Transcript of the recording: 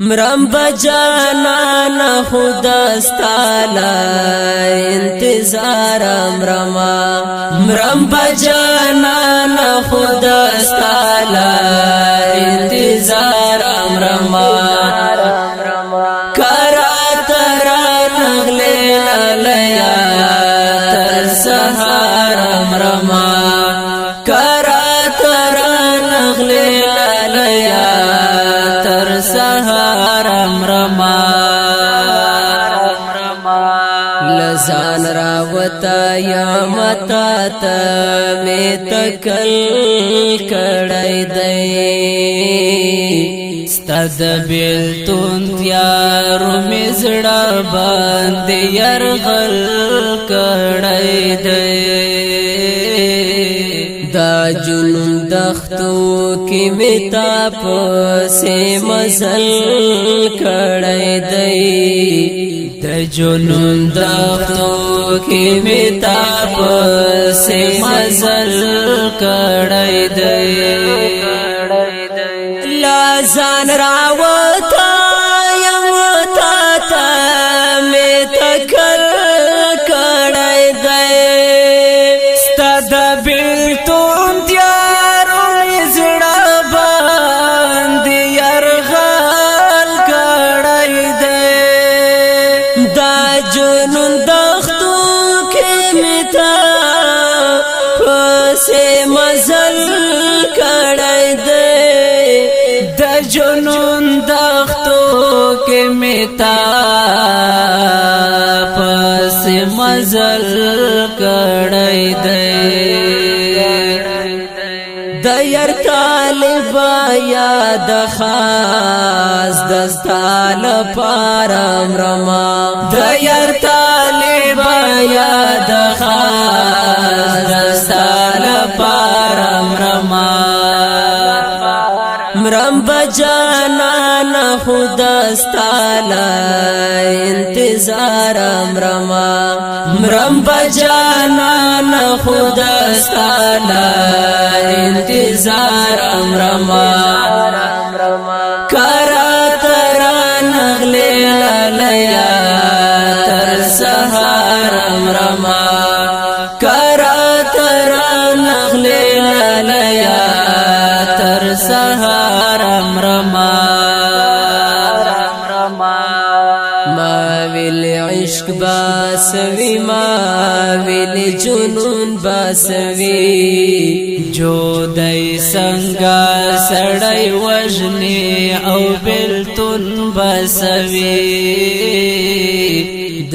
مرم بجانا خدا ستالا انتظار امرما مرم بجانا خدا ستالا انتظار امرما کرا ترا نغلینا لیا تر سهار امرما کرا ترا نغلینا لیا تر سهار امرما لزان راوتا یا متا تا می تکل کڑای دی ستاد بیلتون تیارو می زڑا باندی یرغل کڑای دی دا جنون دختو کی میتا پسی مزل کڑای دی دا جنون دختو کی میتا پسی مزل کڑای دی لازان راوتا یمتا تا میتا کل کڑای دی ستاد بیلتون تیارو زڑا باندی یرغل کڑای دی دا جنون دختو کی میتا پسی مزل کڑای دی دا جنون دختو کی میتا پسی مزل کڑای دی دیر طالبا یاد خاص دستال پارم رما دیر طالبا یاد خاص دستال پارم رما مرم بجانا خدا ستالا انتظار امرما مرم بجانا خدا ستالا انتظار امرما کرا ترا نغلینا لیا تر سهار امرما کرا ترا نغلینا لیا تر سهار امرما ما ویل عشق باسوی ما ویل جنون باسوی جو دای سنگا سړی وژنی او بلتون باسوی د